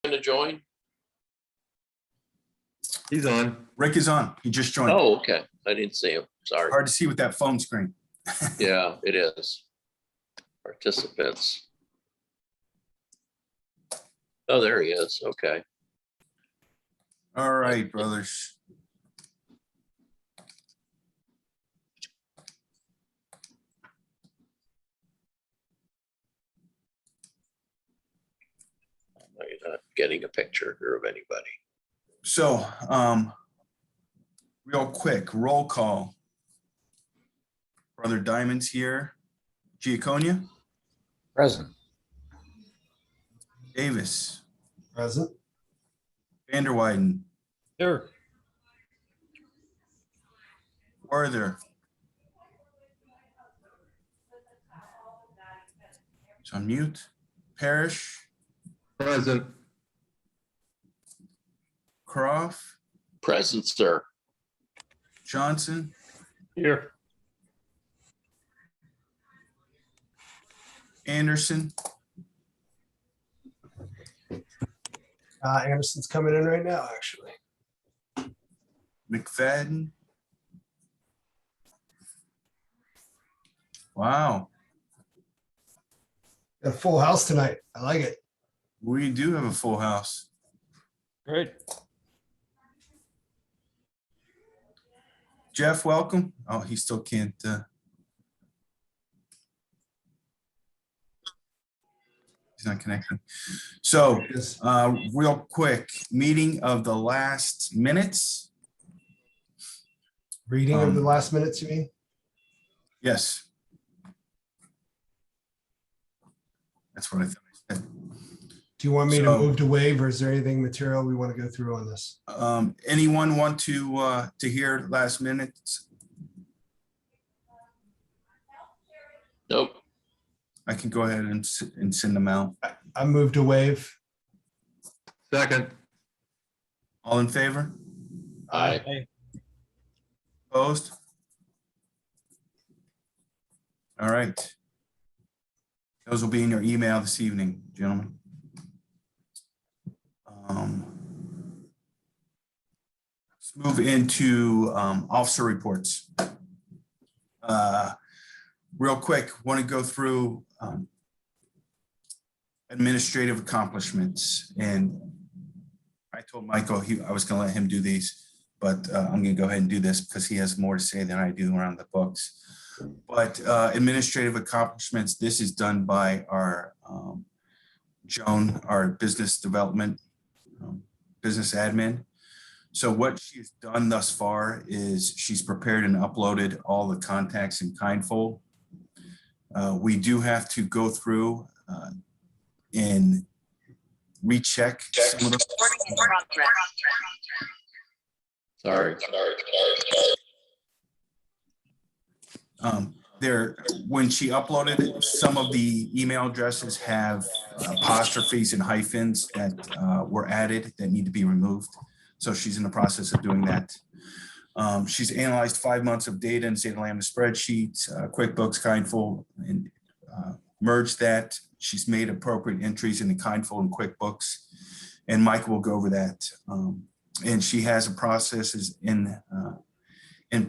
going to join? He's on. Rick is on. He just joined. Oh, okay. I didn't see him. Sorry. Hard to see with that phone screen. Yeah, it is. Participants. Oh, there he is. Okay. All right, brothers. I'm not getting a picture here of anybody. So, real quick, roll call. Brother Diamond's here. Giaconia? Present. Davis? Present. Vanderwyden? Here. Werther? It's on mute. Parrish? Present. Croft? Present, sir. Johnson? Here. Anderson? Anderson's coming in right now, actually. McFadden? Wow, Got a full house tonight. I like it. we do have a full house. Great. Jeff, welcome. Oh, he still can't. He's not connecting. So, Yes. real quick, meeting of the last minutes. Reading of the last minutes, you mean? Yes. That's what I thought I said. Do you want me to So- move to waive, or is there anything material we want to go through on this? Anyone want to hear last minutes? Nope. I can go ahead and send them out. I move to waive. Second. All in favor? Aye. Opposed? All right. Those will be in your email this evening, gentlemen. Let's move into officer reports. Real quick, want to go through administrative accomplishments. And I told Michael I was going to let him do these, but I'm going to go ahead and do this because he has more to say than I do around the books. But administrative accomplishments, this is done by our Joan, our business development, business admin. So what she's done thus far is she's prepared and uploaded all the contacts in Kindfold. We do have to go through and recheck some of them. Sorry. When she uploaded it, some of the email addresses have apostrophes and hyphens that were added that need to be removed. So she's in the process of doing that. She's analyzed 5 months of data in Zeta Lambda spreadsheets, QuickBooks, Kindfold, and merged that. She's made appropriate entries in the Kindfold and QuickBooks, and Michael will go over that. And she has a processes in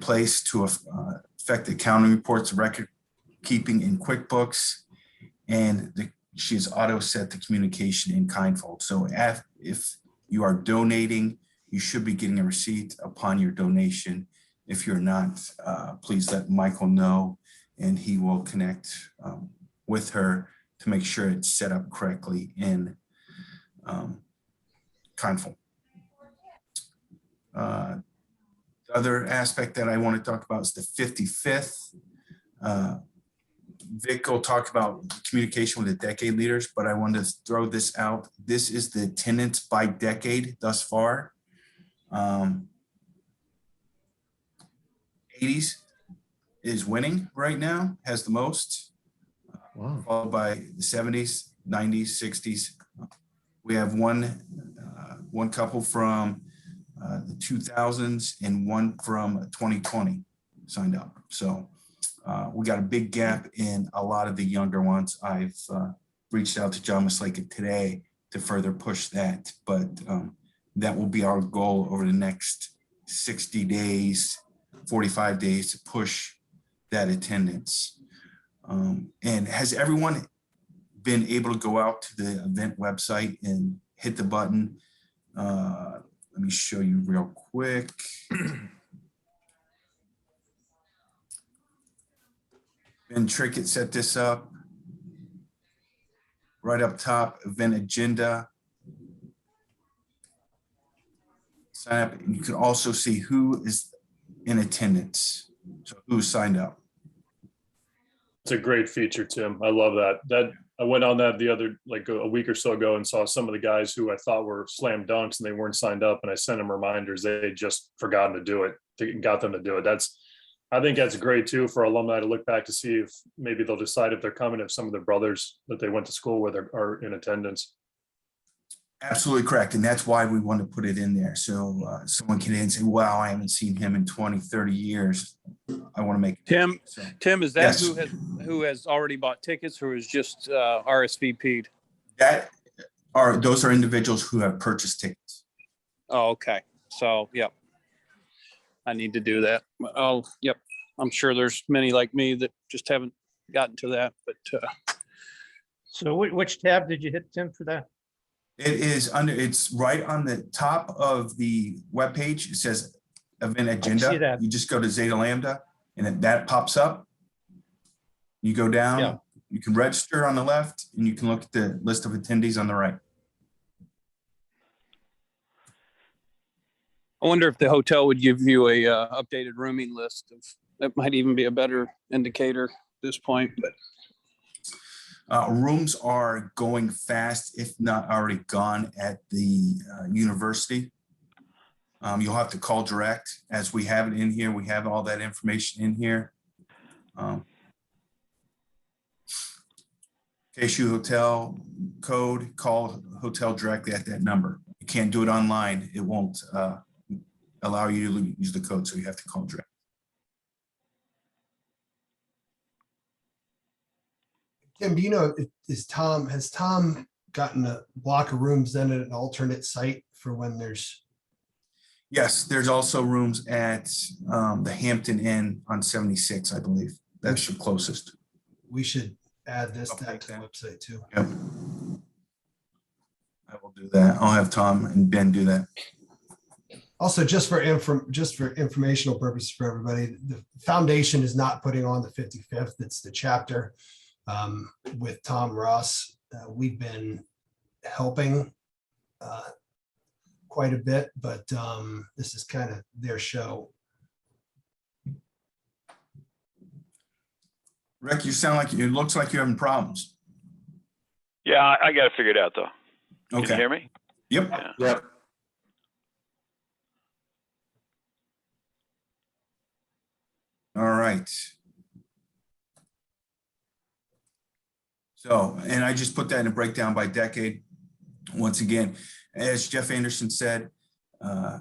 place to affect the accounting reports, record keeping in QuickBooks, and she's auto set the communication in Kindfold. So if you are donating, you should be getting a receipt upon your donation. If you're not, please let Michael know, and he will connect with her to make sure it's set up correctly in Kindfold. The other aspect that I want to talk about is the 55th. Vic will talk about communication with the decade leaders, but I wanted to throw this out. This is the attendance by decade thus far. 80s is winning right now, has the most, followed by the 70s, 90s, 60s. We have one couple from the 2000s and one from 2020 signed up. So we got a big gap in a lot of the younger ones. I've reached out to John Maslaka today to further push that. But that will be our goal over the next 60 days, 45 days to push that attendance. And has everyone been able to go out to the event website and hit the button? Let me show you real quick. Ben Trickett set this up. Right up top, event agenda. Sign up, and you can also see who is in attendance. So who signed up. It's a great feature, Tim. I love that. I went on that the other, like a week or so ago, and saw some of the guys who I thought were slam dunks and they weren't signed up, and I sent them reminders. They had just forgotten to do it. Got them to do it. I think that's great too for alumni to look back to see if maybe they'll decide if they're coming, if some of their brothers that they went to school with are in attendance. Absolutely correct. And that's why we want to put it in there. So someone can in and say, wow, I haven't seen him in 20, 30 years. I want to make Tim, so, Tim, is that yes. who has already bought tickets or is just RSVP'd? Those are individuals who have purchased tickets. Oh, okay. So, yep. I need to do that. Oh, yep. I'm sure there's many like me that just haven't gotten to that, but So which tab did you hit, Tim, for that? It's right on the top of the webpage. It says event see agenda. that. You just go to Zeta Lambda and that pops up. You go down, Yeah. You can register on the left and you can look at the list of attendees on the right. I wonder if the hotel would give you a updated rooming list. That might even be a better indicator at this point, but Rooms are going fast, if not already gone at the university. You'll have to call direct as we have it in here. We have all that information in here. KSU Hotel code, call hotel directly at that number. You can't do it online. It won't allow you to use the code, so you have to call direct. Tim, do you know, has Tom gotten a block of rooms then at an alternate site for when there's? Yes, there's also rooms at the Hampton Inn on 76, I believe. That's the closest. We should add this Okay, to the website too. Yep. I will do that. I'll have Tom and Ben do that. Also, just for informational purposes for everybody, the foundation is not putting on the 55th. It's the chapter with Tom Ross. We've been helping quite a bit, but this is kind of their show. Rick, you sound like, it looks like you're having problems. Yeah, I got to figure it out though. Can you Okay. hear me? Yep. Yeah. Yep. All right. So, and I just put that in a breakdown by decade. Once again, as Jeff Anderson said, I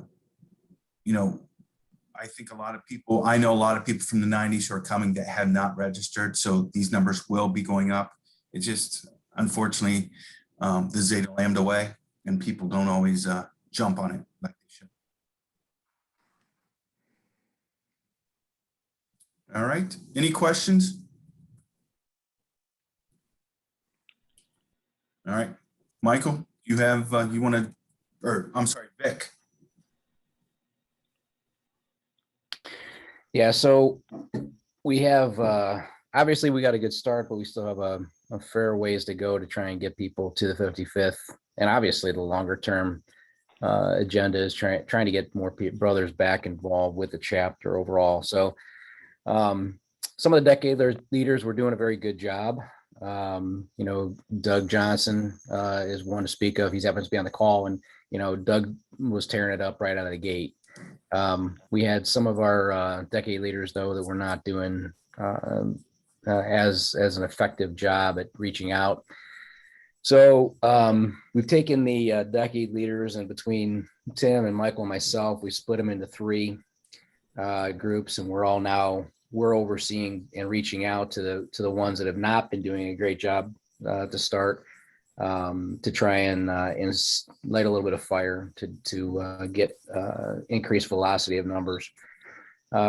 think I know a lot of people from the 90s who are coming that have not registered. So these numbers will be going up. It's just, unfortunately, the Zeta Lambda way, and people don't always jump on it like they should. All right. Any questions? All right. Michael, you have, I'm sorry, Vic. Yeah, so we have, obviously we got a good start, but we still have a fair ways to go to try and get people to the 55th. And obviously the longer term agenda is trying to get more brothers back involved with the chapter overall. So some of the decade leaders were doing a very good job. Doug Johnson is one to speak of. He happens to be on the call, and Doug was tearing it up right out of the gate. We had some of our decade leaders though that were not doing as an effective job at reaching out. So we've taken the decade leaders, and between Tim and Michael and myself, we split them into 3 groups, and we're overseeing and reaching out to the ones that have not been doing a great job to start. to try and light a little bit of fire to get increased velocity of numbers.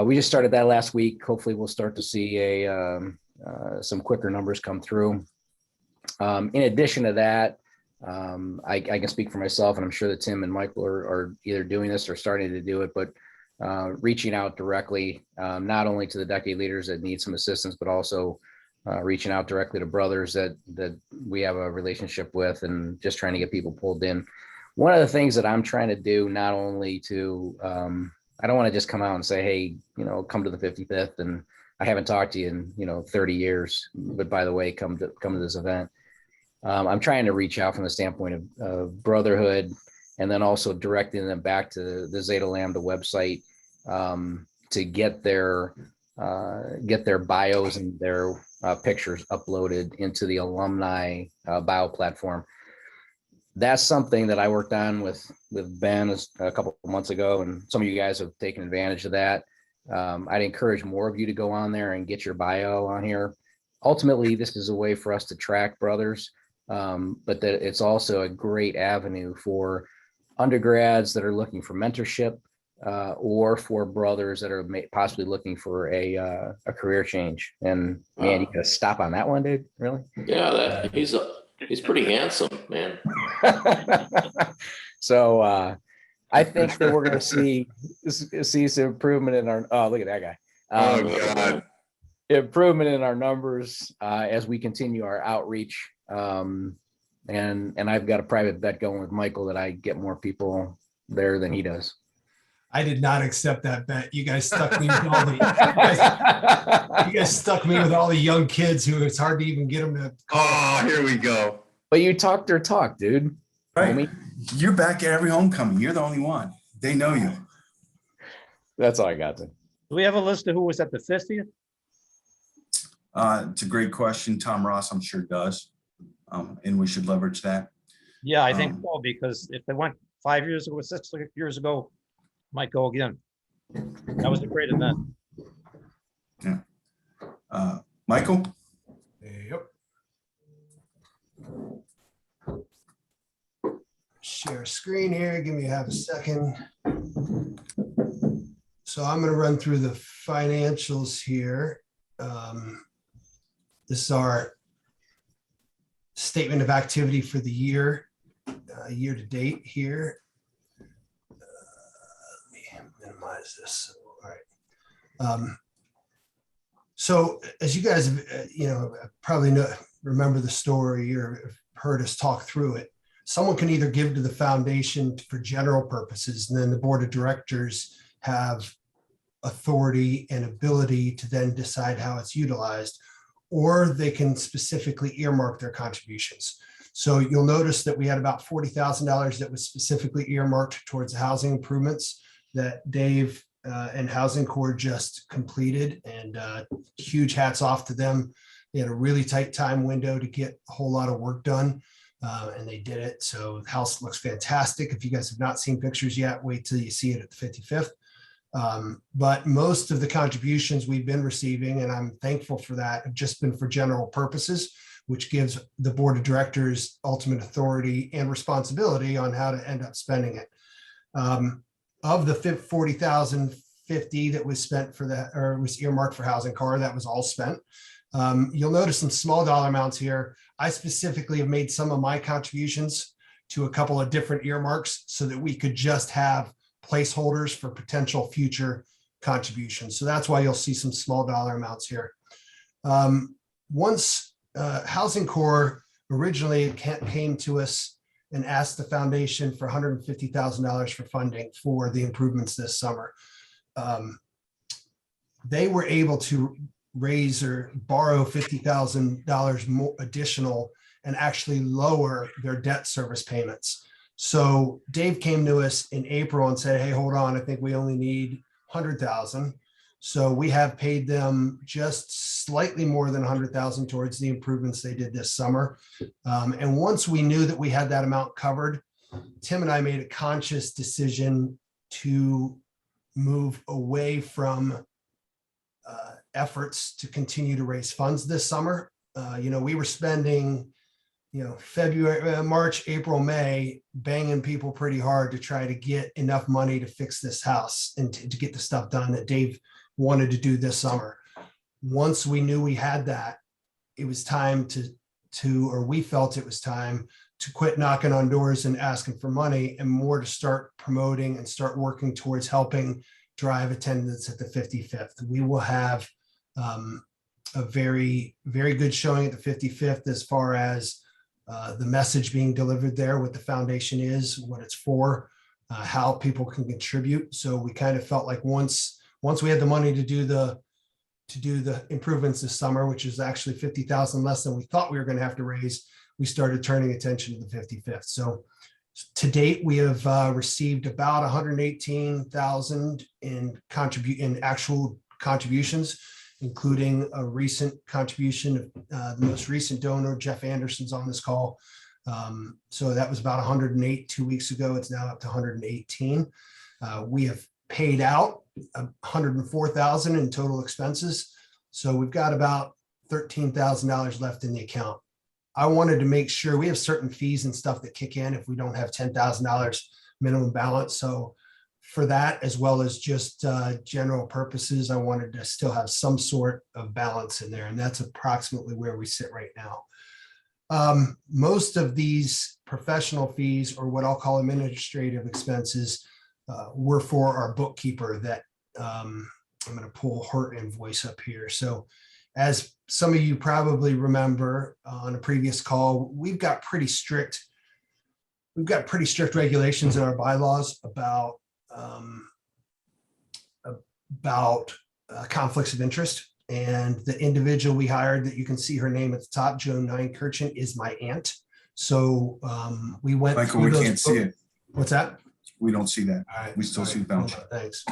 We just started that last week. Hopefully we'll start to see some quicker numbers come through. In addition to that, I can speak for myself, and I'm sure that Tim and Michael are either doing this or starting to do it, but reaching out directly, not only to the decade leaders that need some assistance, but also reaching out directly to brothers that we have a relationship with, and just trying to get people pulled in. One of the things that I'm trying to do, not only to, I don't want to just come out and say, hey, come to the 55th, and I haven't talked to you in 30 years, but by the way, come to this event. I'm trying to reach out from the standpoint of brotherhood, and then also directing them back to the Zeta Lambda website to get their bios and their pictures uploaded into the alumni bio platform. That's something that I worked on with Ben a couple of months ago, and some of you guys have taken advantage of that. I'd encourage more of you to go on there and get your bio on here. Ultimately, this is a way for us to track brothers, but that it's also a great avenue for undergrads that are looking for mentorship, or for brothers that are possibly looking for a career change. And man, you gotta stop on that one, dude. Really? Yeah, he's pretty handsome, man. So I think that we're gonna see some improvement in our. Oh, look at that guy. Oh, God. Improvement in our numbers as we continue our outreach. And I've got a private bet going with Michael that I get more people there than he does. I did not accept that bet. You guys stuck me with all the you guys stuck me with all the young kids who it's hard to even get them to. Oh, here we go. But you talk their talk, dude. Right. Homie. You're back at every homecoming. You're the only one. They know you. That's all I got. Do we have a list of who was at the 50th? It's a great question. Tom Ross, I'm sure does. And we should leverage that. Yeah, I think so, because if they went 5 years ago, 6 years ago, might go again. That was a great event. Yeah. Michael? Yep. Share screen here. Give me half a second. So I'm going to run through the financials here. This is our statement of activity for the year, year to date here. Let me minimize this. All right. So as you guys, probably remember the story or have heard us talk through it, someone can either give to the foundation for general purposes, and then the board of directors have authority and ability to then decide how it's utilized, or they can specifically earmark their contributions. So you'll notice that we had about $40,000 that was specifically earmarked towards housing improvements that Dave and Housing Corps just completed, and huge hats off to them. They had a really tight time window to get a whole lot of work done, and they did it. So the house looks fantastic. If you guys have not seen pictures yet, wait till you see it at the 55th. But most of the contributions we've been receiving, and I'm thankful for that, have just been for general purposes, which gives the board of directors ultimate authority and responsibility on how to end up spending it. Of the 40,050 that was spent for that, or was earmarked for housing car, that was all spent. You'll notice some small dollar amounts here. I specifically have made some of my contributions to a couple of different earmarks so that we could just have placeholders for potential future contributions. So that's why you'll see some small dollar amounts here. Once Housing Corps originally came to us and asked the foundation for $150,000 for funding for the improvements this summer, they were able to raise or borrow $50,000 more additional and actually lower their debt service payments. So Dave came to us in April and said, hey, hold on, I think we only need 100,000. So we have paid them just slightly more than 100,000 towards the improvements they did this summer. And once we knew that we had that amount covered, Tim and I made a conscious decision to move away from efforts to continue to raise funds this summer. We were spending February, March, April, May, banging people pretty hard to try to get enough money to fix this house and to get the stuff done that Dave wanted to do this summer. Once we knew we had that, it was time or we felt it was time to quit knocking on doors and asking for money and more to start promoting and start working towards helping drive attendance at the 55th. We will have a very, very good showing at the 55th as far as the message being delivered there, what the foundation is, what it's for, how people can contribute. So we kind of felt like once we had the money to do the improvements this summer, which is actually 50,000 less than we thought we were going to have to raise, we started turning attention to the 55th. So to date, we have received about 118,000 in actual contributions, including a recent contribution of the most recent donor, Jeff Anderson's on this call. So that was about 108 2 weeks ago. It's now up to 118. We have paid out 104,000 in total expenses. So we've got about $13,000 left in the account. I wanted to make sure we have certain fees and stuff that kick in if we don't have $10,000 minimum balance. So for that, as well as just general purposes, I wanted to still have some sort of balance in there. And that's approximately where we sit right now. Most of these professional fees, or what I'll call administrative expenses, were for our bookkeeper that I'm going to pull her invoice up here. So as some of you probably remember on a previous call, we've got pretty strict regulations in our bylaws about conflicts of interest. And the individual we hired that you can see her name at the top, Joan Kirchen, is my aunt. So we went Michael, through we those. can't see it. What's that? We don't see that. All right. We still All see right. the balance. Thanks.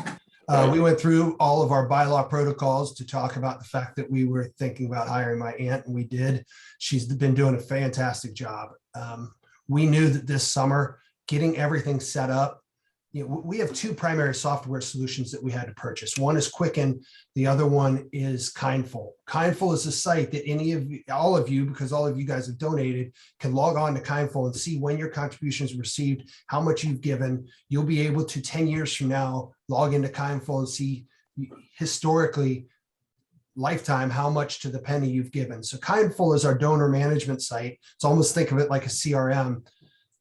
We went through all of our bylaw protocols to talk about the fact that we were thinking about hiring my aunt, and we did. She's been doing a fantastic job. We knew that this summer, getting everything set up, we have two primary software solutions that we had to purchase. One is Quicken. The other one is Kindful. Kindful is a site that all of you, because all of you guys have donated, can log on to Kindful and see when your contributions were received, how much you've given. You'll be able to 10 years from now, log into Kindful and see historically lifetime, how much to the penny you've given. So Kindful is our donor management site. So almost think of it like a CRM.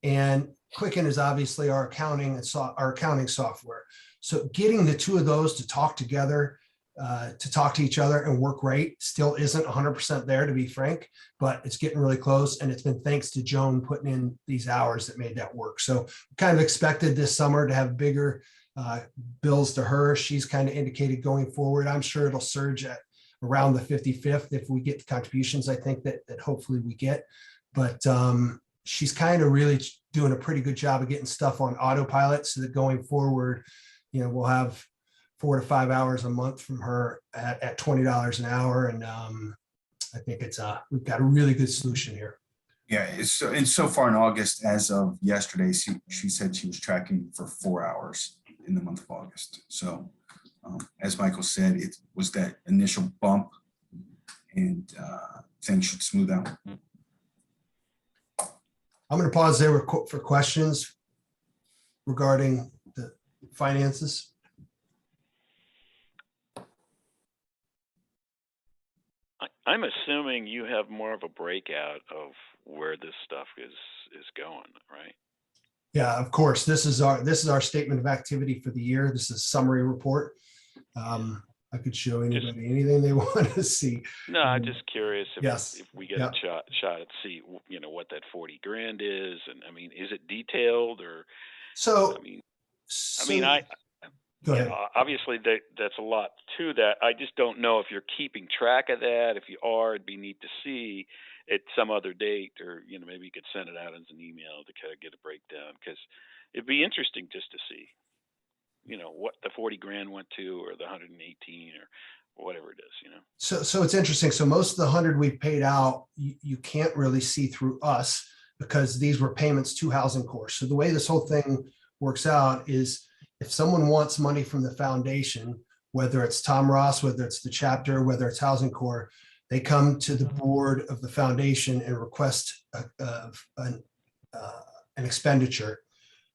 And Quicken is obviously our accounting software. So getting the two of those to talk together, to talk to each other and work right still isn't 100% there, to be frank, but it's getting really close. And it's been thanks to Joan putting in these hours that made that work. So kind of expected this summer to have bigger bills to her. She's kind of indicated going forward. I'm sure it'll surge at around the 55th if we get the contributions, I think that hopefully we get. But she's kind of really doing a pretty good job of getting stuff on autopilot so that going forward, we'll have 4 to 5 hours a month from her at $20 an hour. And I think we've got a really good solution here. Yeah, and so far in August, as of yesterday, she said she was tracking for 4 hours in the month of August. So as Michael said, it was that initial bump, and things should smooth out. I'm going to pause there for questions regarding the finances. I'm assuming you have more of a breakout of where this stuff is going, right? Yeah, of course. This is our statement of activity for the year. This is a summary report. I could show anybody anything they want to see. No, I'm just curious if we get Yep. a shot at see what that 40 grand is, and I mean, is it detailed or? So go ahead. Obviously that's a lot to that. I just don't know if you're keeping track of that. If you are, it'd be neat to see at some other date, or maybe you could send it out as an email to kind of get a breakdown, because it'd be interesting just to see. What the 40 grand went to, or the 118, or whatever it is, So it's interesting. So most of the 100 we've paid out, you can't really see through us because these were payments to Housing Corps. So the way this whole thing works out is if someone wants money from the foundation, whether it's Tom Ross, whether it's the chapter, whether it's Housing Corps, They come to the board of the foundation and request an expenditure.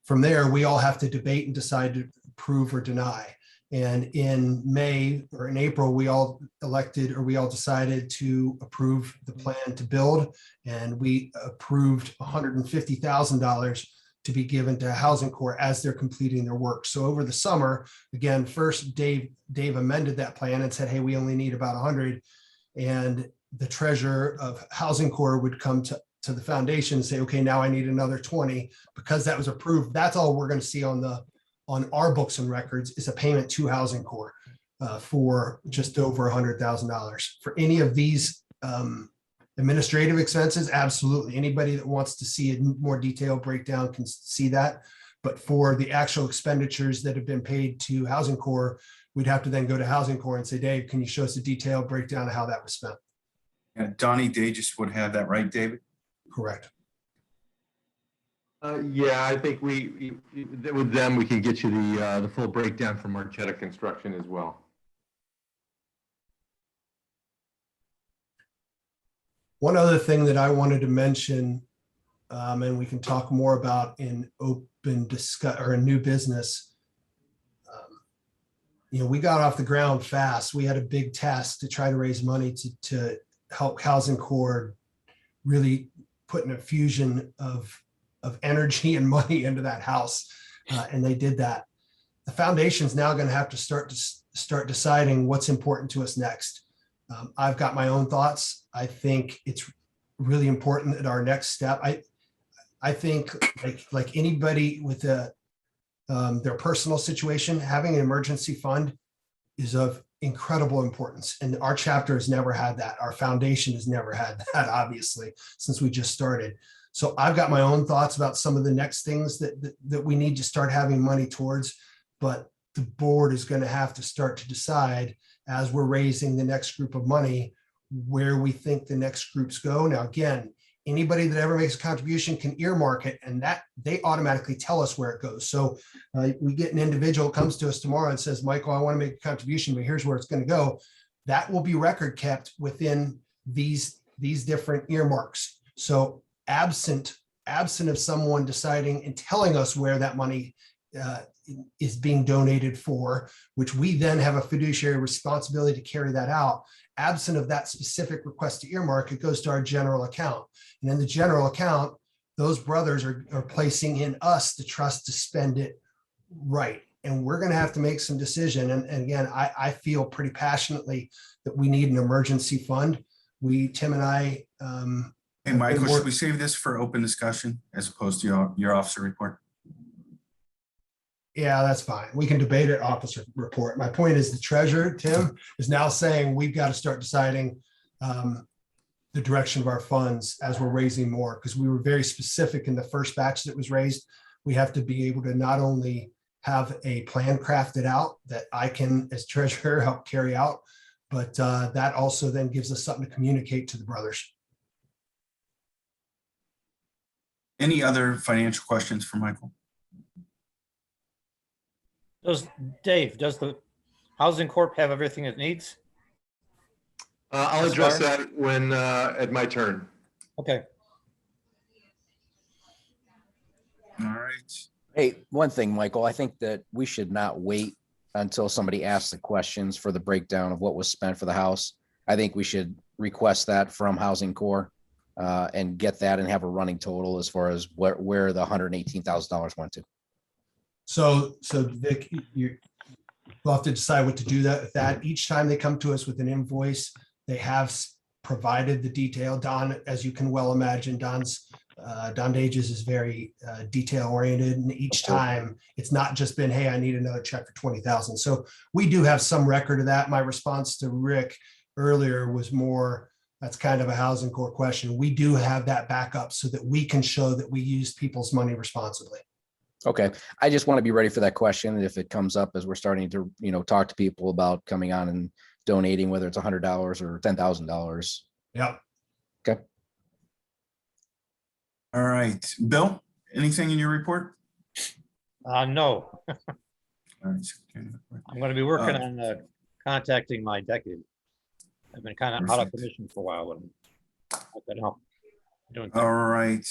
From there, we all have to debate and decide to approve or deny. And in May or in April, we all decided to approve the plan to build, and we approved $150,000 to be given to Housing Corps as they're completing their work. So over the summer, again, first Dave amended that plan and said, hey, we only need about 100. And the treasurer of Housing Corps would come to the foundation and say, okay, now I need another 20. Because that was approved, that's all we're going to see on our books and records is a payment to Housing Corps for just over $100,000. For any of these administrative expenses, absolutely. Anybody that wants to see a more detailed breakdown can see that. But for the actual expenditures that have been paid to Housing Corps, we'd have to then go to Housing Corps and say, Dave, can you show us a detailed breakdown of how that was spent? Yeah, Donnie Dages would have that, right, David? Correct. Yeah, I think with them, we can get you the full breakdown from Marchetta Construction as well. One other thing that I wanted to mention, and we can talk more about in open discuss or in new business. We got off the ground fast. We had a big task to try to raise money to help Housing Corps really put an infusion of energy and money into that house, and they did that. The foundation is now going to have to start deciding what's important to us next. I've got my own thoughts. I think it's really important that our next step. I think like anybody with their personal situation, having an emergency fund is of incredible importance. And our chapter has never had that. Our foundation has never had that, obviously, since we just started. So I've got my own thoughts about some of the next things that we need to start having money towards, but the board is going to have to start to decide as we're raising the next group of money, where we think the next groups go. Now, again, anybody that ever makes a contribution can earmark it, and that they automatically tell us where it goes. So we get an individual comes to us tomorrow and says, Michael, I want to make a contribution, but here's where it's going to go. That will be record kept within these different earmarks. So absent of someone deciding and telling us where that money is being donated for, which we then have a fiduciary responsibility to carry that out. Absent of that specific request to earmark, it goes to our general account. And in the general account, those brothers are placing in us the trust to spend it right. And we're going to have to make some decision. And again, I feel pretty passionately that we need an emergency fund. Tim and I. Hey, Michael, should we save this for open discussion as opposed to your officer report? Yeah, that's fine. We can debate it officer report. My point is the treasurer, Tim, is now saying we've got to start deciding the direction of our funds as we're raising more, because we were very specific in the first batch that was raised. We have to be able to not only have a plan crafted out that I can, as treasurer, help carry out, but that also then gives us something to communicate to the brothers. Any other financial questions for Michael? Dave, does the Housing Corp have everything it needs? I'll address that when at my turn. Okay. All right. Hey, one thing, Michael, I think that we should not wait until somebody asks the questions for the breakdown of what was spent for the house. I think we should request that from Housing Corps and get that and have a running total as far as where the $118,000 went to. So Vic, we'll have to decide what to do with that. Each time they come to us with an invoice, they have provided the detail. Don, as you can well imagine, Don Dages is very detail oriented, and each time it's not just been, hey, I need another check for 20,000. So we do have some record of that. My response to Rick earlier was more, that's kind of a Housing Corps question. We do have that backup so that we can show that we use people's money responsibly. Okay. I just want to be ready for that question if it comes up as we're starting to, talk to people about coming on and donating, whether it's $100 or $10,000. Yep. Okay. All right. Bill, anything in your report? No. All right. I'm going to be working on contacting my decade. I've been kind of out of commission for a while, and I could help doing things. All right.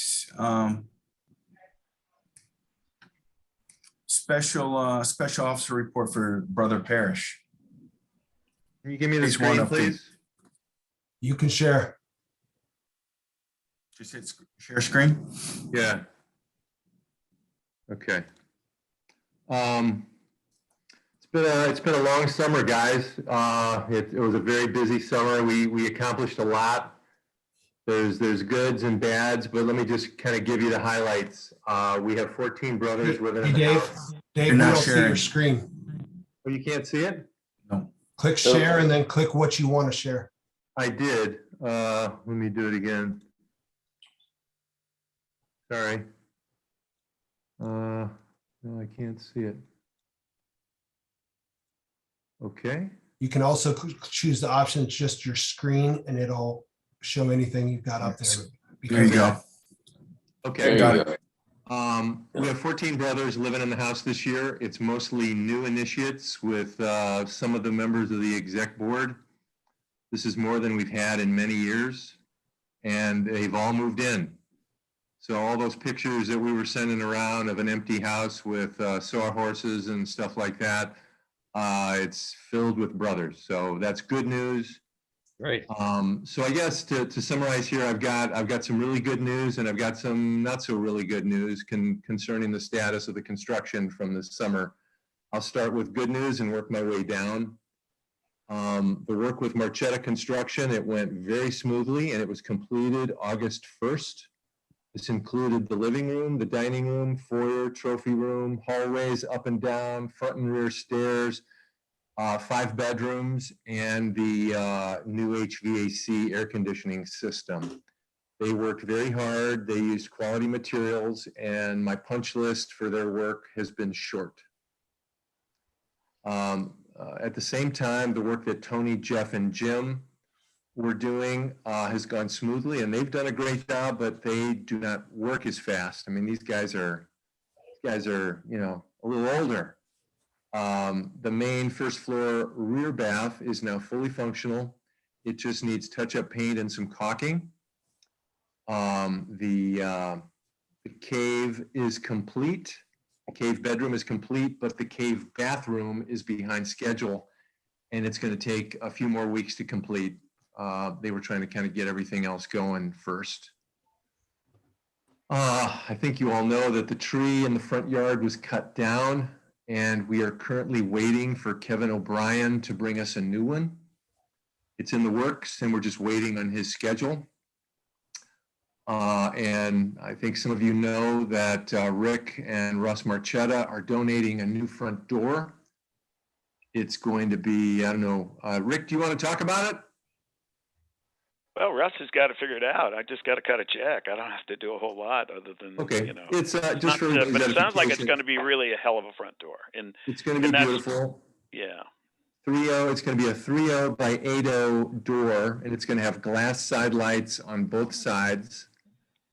Special officer report for Brother Parrish. Can you give me the Phase one screen, update. please? You can share. Just hit share screen. Yeah. Okay. It's been a long summer, guys. It was a very busy summer. We accomplished a lot. There's goods and bads, but let me just kind of give you the highlights. We have 14 brothers living Hey, in the Dave. house. Dave, You're you not don't see sharing. your screen. Oh, you can't see it? No. Click share and then click what you want to share. I did. Let me do it again. Sorry. No, I can't see it. Okay. You can also choose the option, it's just your screen, and it'll show anything you've got up there. There you go. Okay. Got it. We have 14 brothers living in the house this year. It's mostly new initiates with some of the members of the exec board. This is more than we've had in many years, and they've all moved in. So all those pictures that we were sending around of an empty house with sawhorses and stuff like that, it's filled with brothers. So that's good news. Great. So I guess to summarize here, I've got some really good news and I've got some not so really good news concerning the status of the construction from this summer. I'll start with good news and work my way down. The work with Marchetta Construction, it went very smoothly and it was completed August 1st. This included the living room, the dining room, foyer, trophy room, hallways up and down, front and rear stairs, 5 bedrooms, and the new HVAC air conditioning system. They worked very hard. They used quality materials, and my punch list for their work has been short. At the same time, the work that Tony, Jeff, and Jim were doing has gone smoothly, and they've done a great job, but they do not work as fast. I mean, these guys are, you know, a little older. The main first floor rear bath is now fully functional. It just needs touch-up paint and some caulking. The cave is complete. The cave bedroom is complete, but the cave bathroom is behind schedule, and it's going to take a few more weeks to complete. They were trying to kind of get everything else going first. I think you all know that the tree in the front yard was cut down, and we are currently waiting for Kevin O'Brien to bring us a new one. It's in the works, and we're just waiting on his schedule. And I think some of you know that Rick and Russ Marchetta are donating a new front door. It's going to be, I don't know, Rick, do you want to talk about it? Well, Russ has got to figure it out. I just got to cut a check. I don't have to do a whole lot other than, Okay, you know. it's just Not for to- but it sounds like it's edification. going to be really a hell of a front door. And It's going to be and that's- beautiful. yeah, 3.0, it's going to be a 3.0 by 8.0 door, and it's going to have glass side lights on both sides.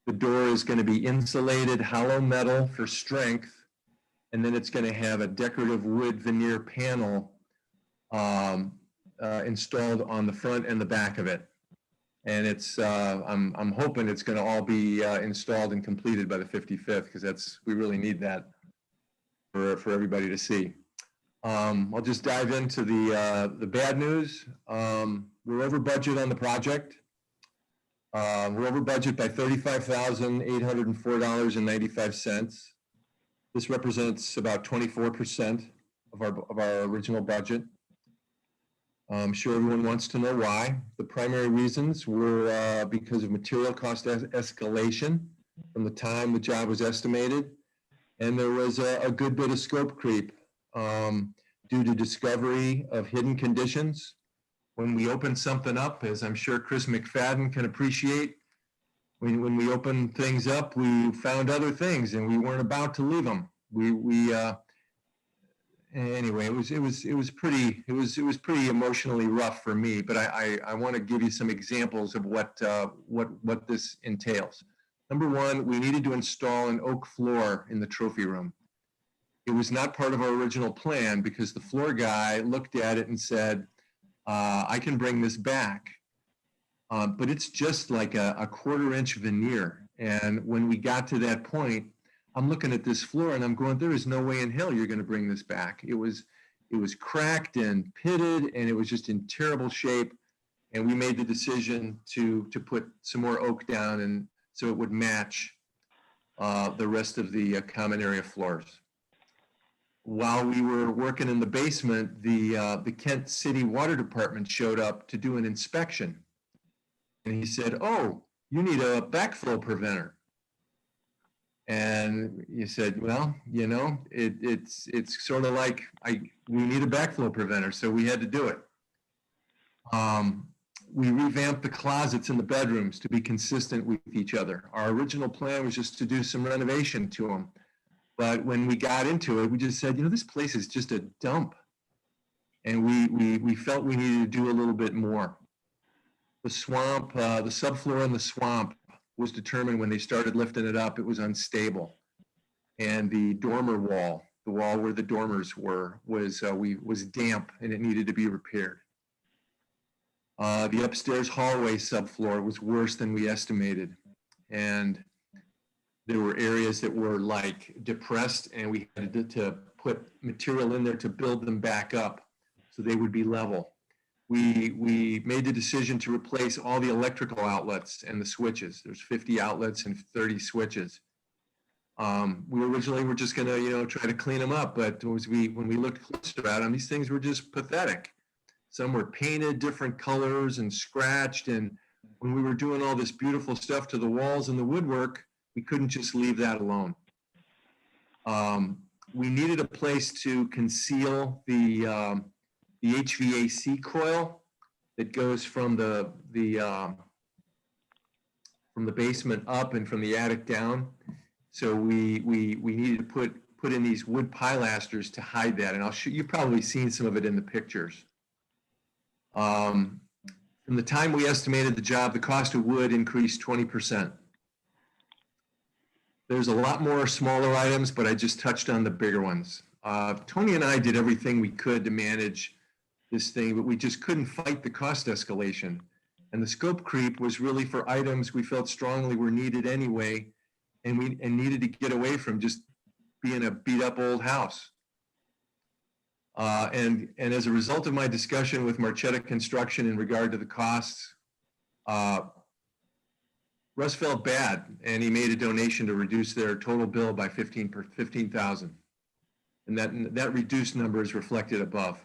The door is going to be insulated hollow metal for strength, and then it's going to have a decorative wood veneer panel installed on the front and the back of it. And it's, I'm hoping it's going to all be installed and completed by the 55th, because we really need that for everybody to see. I'll just dive into the bad news. We're over budget on the project. We're over budget by $35,804.95. This represents about 24% of our original budget. I'm sure everyone wants to know why. The primary reasons were because of material cost escalation from the time the job was estimated, and there was a good bit of scope creep due to discovery of hidden conditions. When we open something up, as I'm sure Chris McFadden can appreciate, when we open things up, we found other things and we weren't about to leave them. Anyway, it was pretty emotionally rough for me, but I want to give you some examples of what this entails. Number one, we needed to install an oak floor in the trophy room. It was not part of our original plan because the floor guy looked at it and said, I can bring this back. But it's just like a 1/4 inch veneer. And when we got to that point, I'm looking at this floor and I'm going, there is no way in hell you're going to bring this back. It was cracked and pitted, and it was just in terrible shape. And we made the decision to put some more oak down, and so it would match the rest of the common area floors. While we were working in the basement, the Kent City Water Department showed up to do an inspection. And he said, "Oh, you need a backflow preventer." And you said, "Well, you know, it's sort of like we need a backflow preventer, so we had to do it." We revamped the closets in the bedrooms to be consistent with each other. Our original plan was just to do some renovation to them. But when we got into it, we just said, you know, this place is just a dump. And we felt we needed to do a little bit more. The swamp, the subfloor in the swamp was determined when they started lifting it up, it was unstable. And the dormer wall, the wall where the dormers were, was damp and it needed to be repaired. The upstairs hallway subfloor was worse than we estimated. And there were areas that were like depressed, and we had to put material in there to build them back up so they would be level. We made the decision to replace all the electrical outlets and the switches. There's 50 outlets and 30 switches. We originally were just gonna, you know, try to clean them up, but when we looked closer at them, these things were just pathetic. Some were painted different colors and scratched. And when we were doing all this beautiful stuff to the walls and the woodwork, we couldn't just leave that alone. We needed a place to conceal the HVAC coil that goes from the basement up and from the attic down. So we needed to put in these wood pilasters to hide that. And I'll show you've probably seen some of it in the pictures. From the time we estimated the job, the cost of wood increased 20%. There's a lot more smaller items, but I just touched on the bigger ones. Tony and I did everything we could to manage this thing, but we just couldn't fight the cost escalation. And the scope creep was really for items we felt strongly were needed anyway, and needed to get away from just being a beat up old house. And as a result of my discussion with Marchetta Construction in regard to the costs, Russ felt bad, and he made a donation to reduce their total bill by $15,000. And that reduced number is reflected above.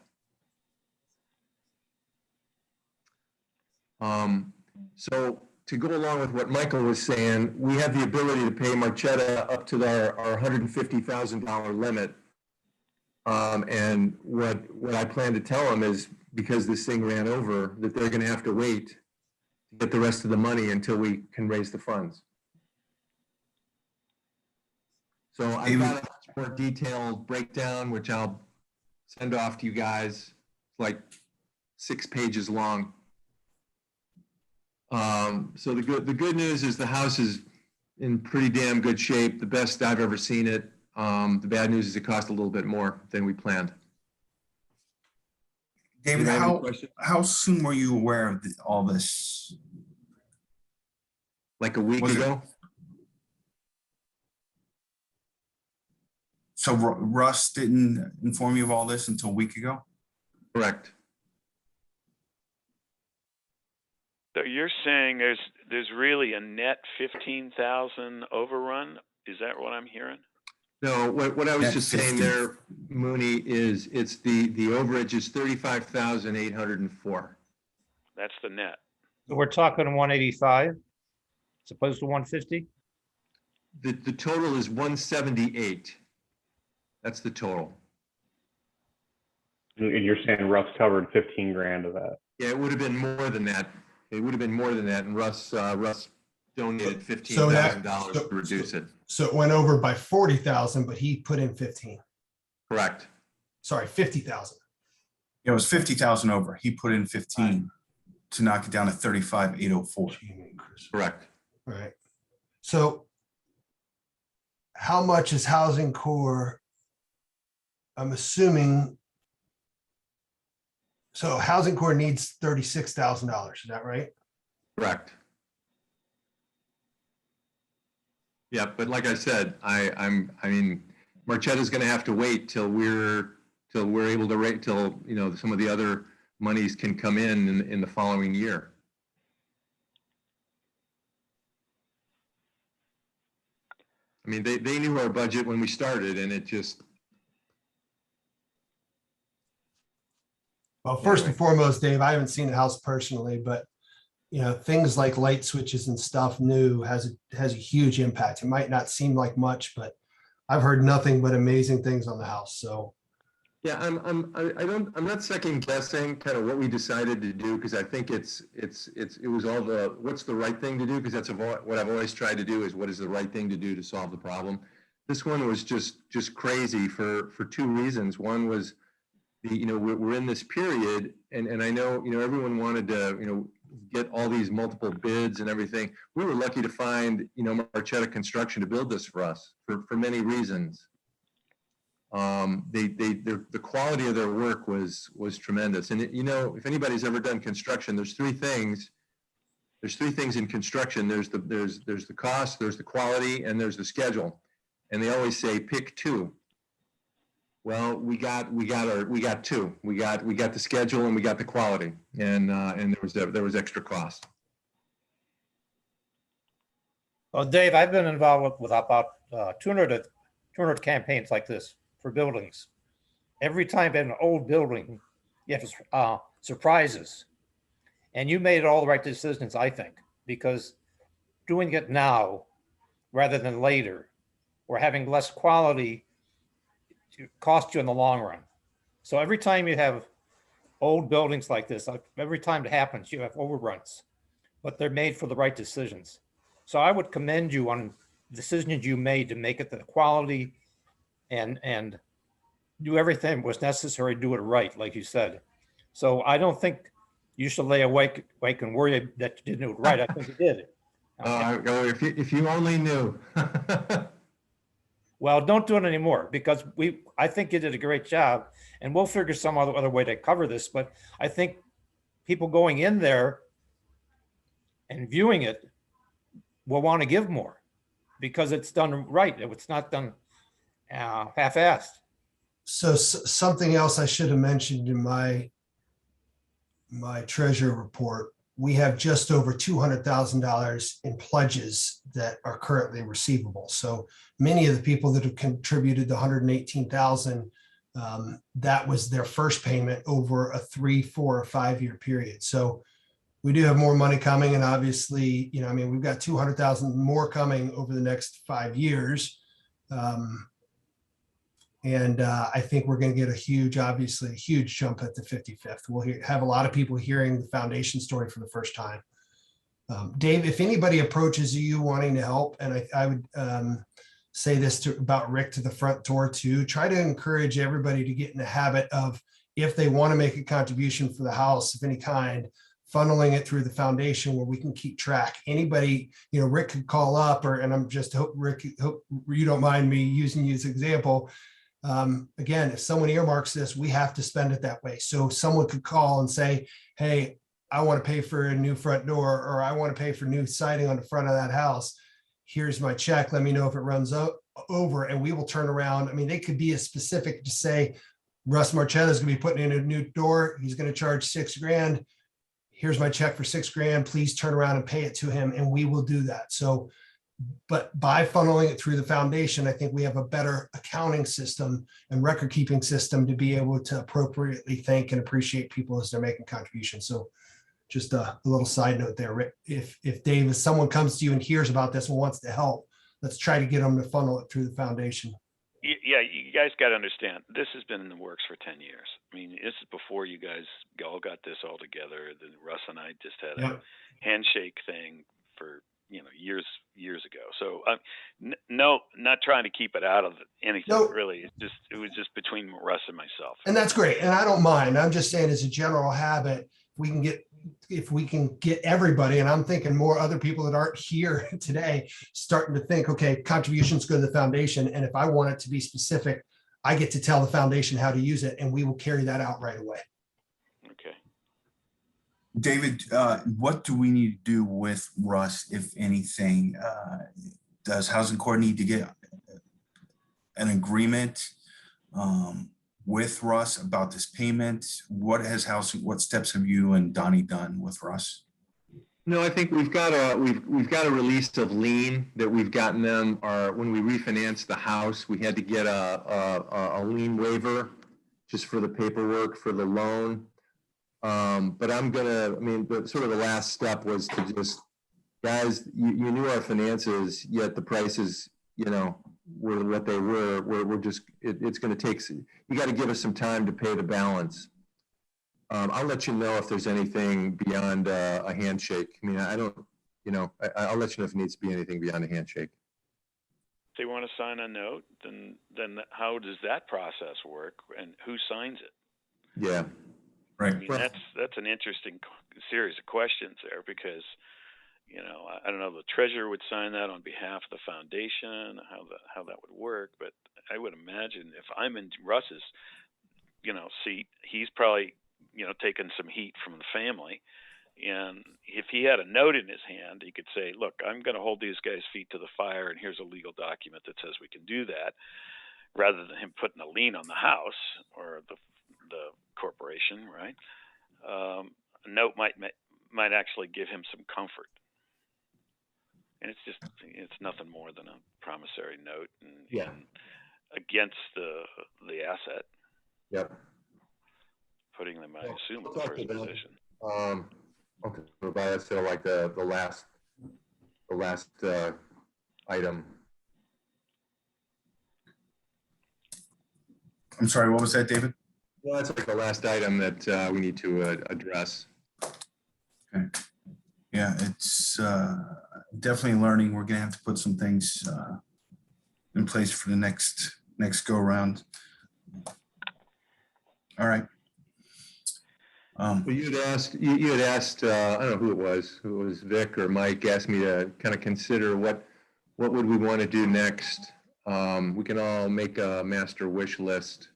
So to go along with what Michael was saying, we have the ability to pay Marchetta up to our $150,000 limit. And what I plan to tell them is, because this thing ran over, that they're going to have to wait to get the rest of the money until we can raise the funds. So I've got a much more detailed breakdown, which I'll send off to you guys. It's like 6 pages long. So the good news is the house is in pretty damn good shape, the best I've ever seen it. The bad news is it cost a little bit more than we planned. David, how soon were you aware of all this? Like a week ago. So Russ didn't inform you of all this until a week ago? Correct. So you're saying there's really a net 15,000 overrun? Is that what I'm hearing? No, what I was That's just 50. saying there, Mooney, is it's the overage is 35,804. That's the net. We're talking 185 as opposed to 150? The total is 178. That's the total. And you're saying Russ covered 15 grand of that? Yeah, it would have been more than that. It would have been more than that, and Russ donated So $15,000 to reduce it. So it went over by 40,000, but he put in 15. Correct. Sorry, 50,000. It was 50,000 over. He put in 15 to knock it down to 35,804. Correct. All right. So how much is Housing Corps? I'm assuming So Housing Corps needs $36,000. Is that right? Correct. Yeah, but like I said, I mean, Marchetta's gonna have to wait till we're able to rate, till, you know, some of the other monies can come in the following year. I mean, they knew our budget when we started, and it just, Well, first and Anyway. foremost, Dave, I haven't seen the house personally, but you know, things like light switches and stuff new has a huge impact. It might not seem like much, but I've heard nothing but amazing things on the house. So yeah, I'm not second guessing kind of what we decided to do, because I think it was all the, what's the right thing to do? Because that's what I've always tried to do, is what is the right thing to do to solve the problem. This one was just crazy for two reasons. One was you know, we're in this period, and I know, you know, everyone wanted to, you know, get all these multiple bids and everything. We were lucky to find, you know, Marchetta Construction to build this for us for many reasons. The quality of their work was tremendous. And you know, if anybody's ever done construction, there's three things in construction. There's the cost, there's the quality, and there's the schedule. And they always say pick two. Well, we got two. We got the schedule and we got the quality, and there was extra cost. Well, Dave, I've been involved with about 200 campaigns like this for buildings. Every time in an old building, you have surprises. And you made all the right decisions, I think, because doing it now rather than later, or having less quality, cost you in the long run. So every time you have old buildings like this, every time it happens, you have overruns, but they're made for the right decisions. So I would commend you on decisions you made to make it the quality and do everything that was necessary to do it right, like you said. So I don't think you should lay awake and worry that you didn't do it right. I think you did. If you only knew. Well, don't do it anymore, because I think you did a great job, and we'll figure some other way to cover this. But I think people going in there and viewing it will want to give more because it's done right. It's not done half-assed. So something else I should have mentioned in my treasurer report, we have just over $200,000 in pledges that are currently receivable. So many of the people that have contributed the $118,000, that was their first payment over a 3, 4, or 5 year period. So we do have more money coming, and obviously, you know, I mean, we've got 200,000 more coming over the next 5 years. I think we're going to get obviously a huge jump at the 55th. We'll have a lot of people hearing the foundation story for the first time. Dave, if anybody approaches you wanting to help, and I would say this about Rick to the front door too, try to encourage everybody to get in the habit of, if they want to make a contribution for the house of any kind, funneling it through the foundation where we can keep track. Anybody, you know, Rick could call up, and I'm just hope you don't mind me using you as an example. Again, if someone earmarks this, we have to spend it that way. So someone could call and say, hey, I want to pay for a new front door, or I want to pay for new siding on the front of that house. Here's my check. Let me know if it runs over, and we will turn around. I mean, they could be as specific to say, Russ Marchetta is going to be putting in a new door. He's going to charge $6,000. Here's my check for $6,000. Please turn around and pay it to him, and we will do that. So, but by funneling it through the foundation, I think we have a better accounting system and record keeping system to be able to appropriately thank and appreciate people as they're making contributions. So just a little side note there, Rick. If Dave, if someone comes to you and hears about this and wants to help, let's try to get them to funnel it through the foundation. Yeah, you guys got to understand, this has been in the works for 10 years. I mean, this is before you guys all got this all together. Then Russ and I just had a handshake thing for, you know, years ago. So no, not trying to keep it out of anything, really. It was just between Russ and myself. And that's great. And I don't mind. I'm just saying, as a general habit, if we can get everybody, and I'm thinking more other people that aren't here today, starting to think, okay, contributions go to the foundation. And if I want it to be specific, I get to tell the foundation how to use it, and we will carry that out right away. Okay. David, what do we need to do with Russ, if anything? Does Housing Court need to get an agreement with Russ about this payment? What steps have you and Donnie done with Russ? No, I think we've got a release of lien that we've gotten them. When we refinanced the house, we had to get a lien waiver just for the paperwork for the loan. But the last step was to just, guys, you knew our finances, yet the prices, were what they were. We're just, it's going to take, you got to give us some time to pay the balance. I'll let you know if there's anything beyond a handshake. I mean, I'll let you know if it needs to be anything beyond a handshake. If they want to sign a note, then how does that process work, and who signs it? Yeah. Right. I mean, that's an interesting series of questions there, because I don't know, the treasurer would sign that on behalf of the foundation, how that would work. But I would imagine if I'm in Russ's seat, he's probably taking some heat from the family, and if he had a note in his hand, he could say, look, I'm going to hold these guys' feet to the fire, and here's a legal document that says we can do that, rather than him putting a lien on the house or the corporation, right? A note might actually give him some comfort, and it's nothing more than a promissory note and against the asset. Yep. Putting them, I assume, in We'll the talk first to them. position. Okay, so that's still like the last item. I'm sorry, what was that, David? Well, that's like the last item that we need to address. Okay. Yeah, it's definitely learning. We're gonna have to put some things in place for the next go around. All right. Well, you had asked, I don't know who it was Vic or Mike, asked me to kind of consider what would we want to do next. We can all make a master wish list,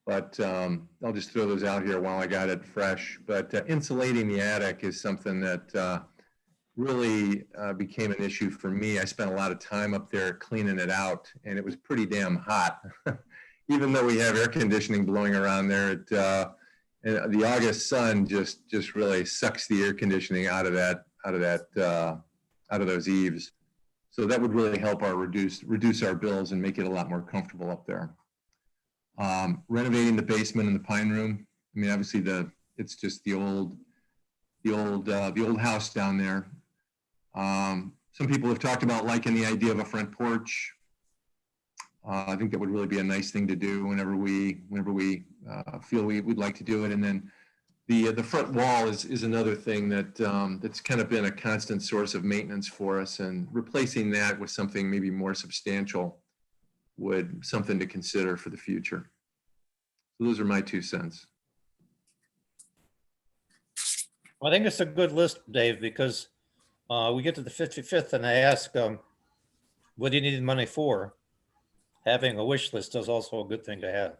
but I'll just throw those out here while I got it fresh. But insulating the attic is something that really became an issue for me. I spent a lot of time up there cleaning it out, and it was pretty damn hot. Even though we have air conditioning blowing around there, and the August sun just really sucks the air conditioning out of those eaves. So that would really help reduce our bills and make it a lot more comfortable up there. Renovating the basement and the pine room. I mean, obviously it's just the old house down there. Some people have talked about liking the idea of a front porch. I think that would really be a nice thing to do whenever we feel we'd like to do it. And then the front wall is another thing that's kind of been a constant source of maintenance for us, and replacing that with something maybe more substantial would something to consider for the future. So those are my 2 cents. I think it's a good list, Dave, because we get to the 55th and I ask, what do you need money for? Having a wish list is also a good thing to have.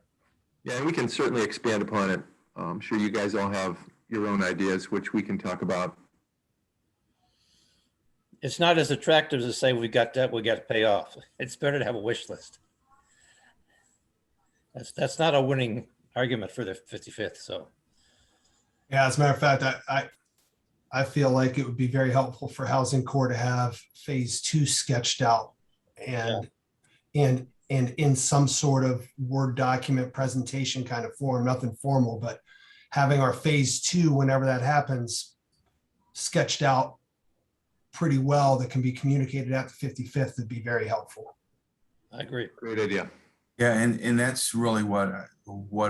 Yeah, and we can certainly expand upon it. I'm sure you guys all have your own ideas, which we can talk about. It's not as attractive to say we got debt we got to pay off. It's better to have a wish list. That's not a winning argument for the 55th. So, Yeah, as a matter of fact, I feel like it would be very helpful for Housing Corps to have phase 2 sketched out and in some sort of Word document presentation kind of form, nothing formal, but having our phase 2, whenever that happens, sketched out pretty well that can be communicated at the 55th would be very helpful. I agree. Great idea. Yeah, and that's really what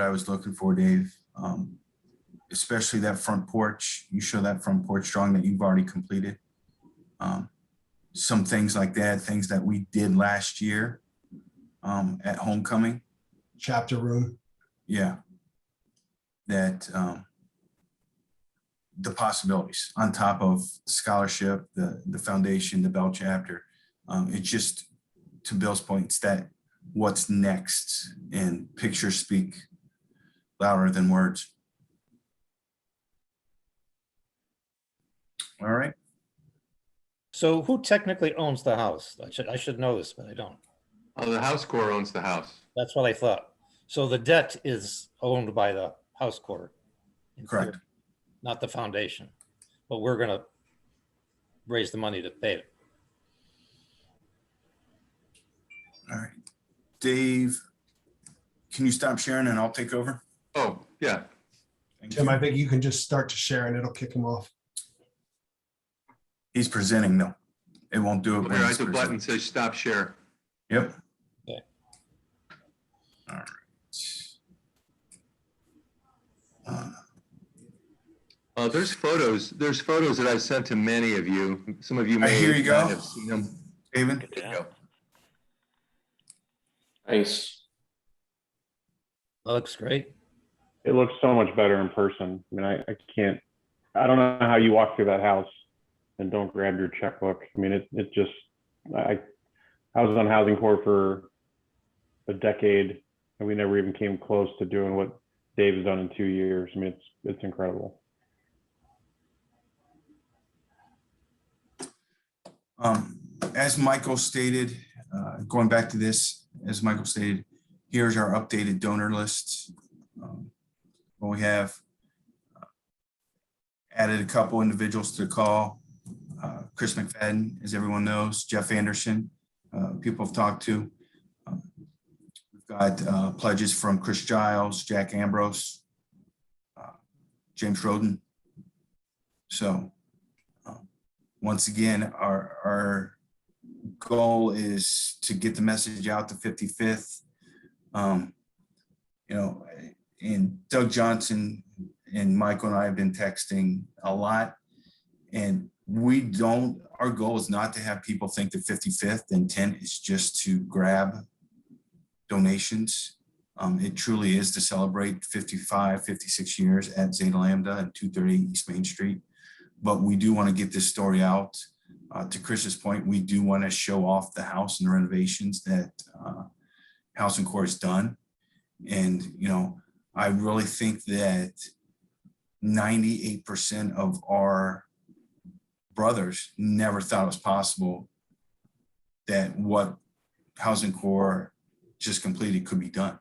I was looking for, Dave. Especially that front porch. You show that front porch drawing that you've already completed. Some things like that, things that we did last year at homecoming. Chapter room. Yeah. That the possibilities on top of scholarship, the foundation, the Bell chapter. It just, to Bill's point, it's that what's next, and pictures speak louder than words. All right. So who technically owns the house? I should know this, but I don't. Oh, the house core owns the house. That's what I thought. So the debt is owned by the house core. in Correct. theory, not the foundation, but we're gonna raise the money to pay it. All right. Dave, can you stop sharing and I'll take over? Oh, yeah. Thank Tim, you. I think you can just start to share and it'll kick him off. He's presenting though. It won't do it. when Here, he's the button presenting. says stop share. Yep. Okay. All right. There's photos that I've sent to many of you. Some of you may Here you go. not have seen them. David, Get down. Go. Nice. That looks great. It looks so much better in person. I mean, I don't know how you walk through that house and don't grab your checkbook. I mean, it just, I was on Housing Corps for a decade and we never even came close to doing what Dave has done in 2 years. I mean, it's incredible. As Michael stated, going back to this, as Michael stated, here's our updated donor list. Well, we have added a couple individuals to the call. Chris McFadden, as everyone knows, Jeff Anderson, people have talked to. We've got pledges from Chris Giles, Jack Ambrose, James Roden. So once again, our goal is to get the message out to 55th. You know, and Doug Johnson and Michael and I have been texting a lot, and our goal is not to have people think the 55th intent is just to grab donations. It truly is to celebrate 55, 56 years at Zeta Lambda and 238 East Main Street. But we do want to get this story out. To Chris's point, we do want to show off the house and the renovations that Housing Corps has done. And, you know, I really think that 98% of our brothers never thought it was possible that what Housing Corps just completed could be done,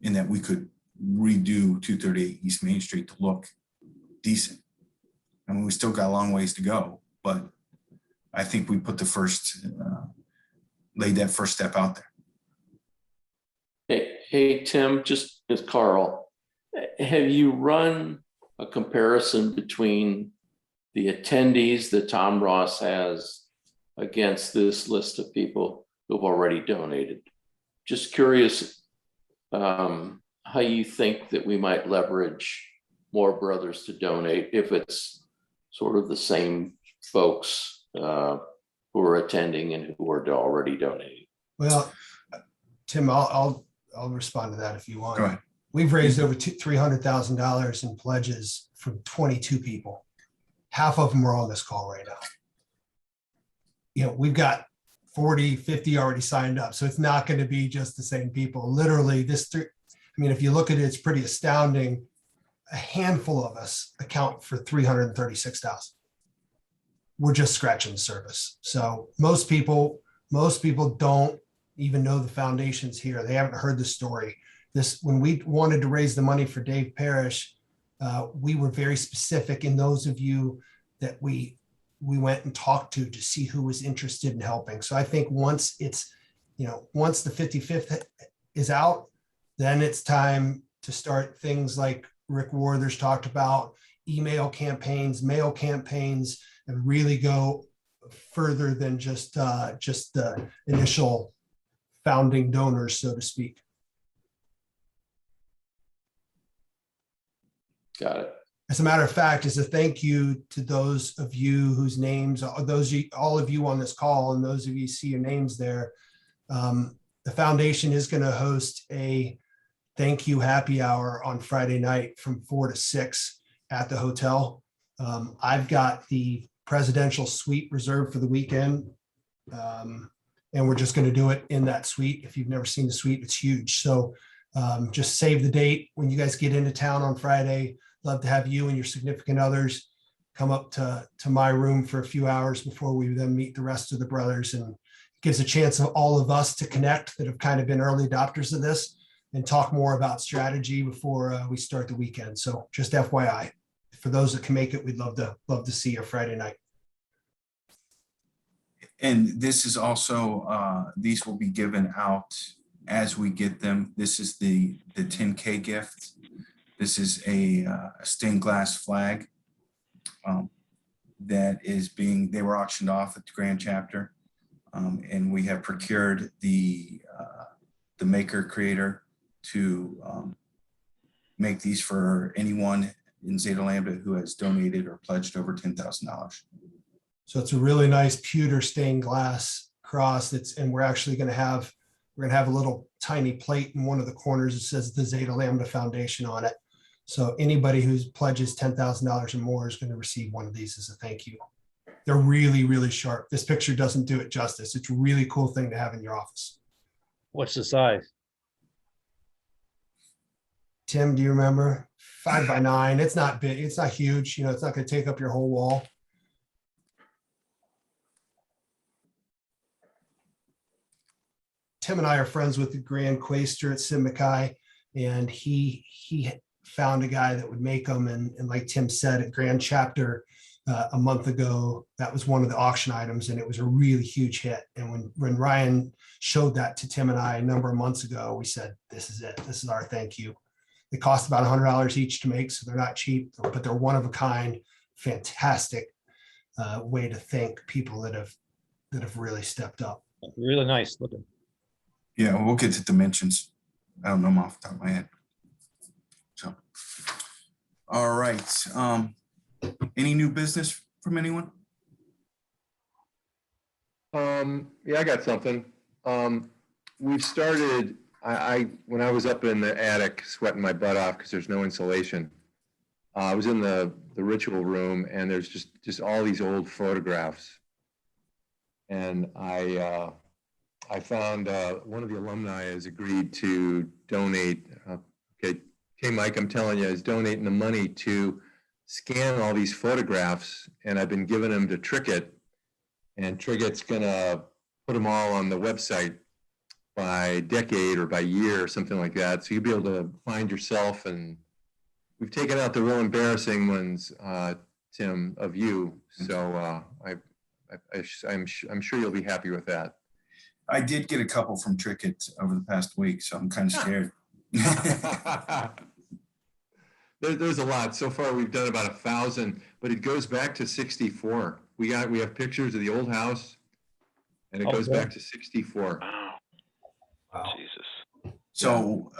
and that we could redo 238 East Main Street to look decent. I mean, we still got a long ways to go, but I think we put laid that first step out there. Hey, Tim, just as Carl, have you run a comparison between the attendees that Tom Ross has against this list of people who've already donated? Just curious how you think that we might leverage more brothers to donate if it's sort of the same folks who are attending and who are already donating. Well, Tim, I'll respond to that if you want. Go ahead. We've raised over $300,000 in pledges from 22 people. Half of them are on this call right now. You know, we've got 40, 50 already signed up. So it's not going to be just the same people. Literally if you look at it, it's pretty astounding. A handful of us account for 336,000. We're just scratching the surface. So most people don't even know the foundation's here. They haven't heard the story. When we wanted to raise the money for Dave Parrish, we were very specific in those of you that we went and talked to see who was interested in helping. So I think once the 55th is out, then it's time to start things like Rick Warther's talked about, email campaigns, mail campaigns, and really go further than just the initial founding donors, so to speak. Got it. As a matter of fact, as a thank you to those of you whose names, all of you on this call, and those of you see your names there, the foundation is going to host a thank you happy hour on Friday night from 4 to 6 at the hotel. I've got the presidential suite reserved for the weekend. And we're just going to do it in that suite. If you've never seen the suite, it's huge. So just save the date when you guys get into town on Friday. Love to have you and your significant others come up to my room for a few hours before we then meet the rest of the brothers, and it gives a chance of all of us to connect that have kind of been early adopters of this and talk more about strategy before we start the weekend. So just FYI, for those that can make it, we'd love to see you Friday night. And this is also, these will be given out as we get them. This is the 10K gift. This is a stained glass flag that is they were auctioned off at the Grand Chapter. And we have procured the maker creator to make these for anyone in Zeta Lambda who has donated or pledged over $10,000. So it's a really nice pewter stained glass cross and we're actually going to have a little tiny plate in one of the corners that says the Zeta Lambda Foundation on it. So anybody who pledges $10,000 or more is going to receive one of these as a thank you. They're really, really sharp. This picture doesn't do it justice. It's a really cool thing to have in your office. What's the size? Tim, do you remember? 5 by 9. It's not big. It's not huge. It's not going to take up your whole wall. Tim and I are friends with the Grand Quaestor at Sigma Chi, and he found a guy that would make them. And like Tim said, at Grand Chapter a month ago, that was one of the auction items, and it was a really huge hit. And when Ryan showed that to Tim and I a number of months ago, we said, this is it. This is our thank you. They cost about $100 each to make, so they're not cheap, but they're one of a kind. Fantastic way to thank people that have really stepped up. Really nice looking. Yeah, we'll get to dimensions. I don't know them off the top of my head. So, all right. Any new business from anyone? Yeah, I got something. We've started, when I was up in the attic sweating my butt off because there's no insulation, I was in the ritual room, and there's just all these old photographs. And I found one of the alumni has agreed to donate. Okay, Mike, I'm telling you, is donating the money to scan all these photographs, and I've been giving them to Trickett, and Trickett's gonna put them all on the website by decade or by year or something like that. So you'll be able to find yourself, and we've taken out the real embarrassing ones, Tim, of you. So I'm sure you'll be happy with that. I did get a couple from Trickett over the past week, so I'm kind of scared. There's a lot. So far, we've done about 1,000, but it goes back to 64. We have pictures of the old house, and it goes back to 64. Wow. Jesus. So,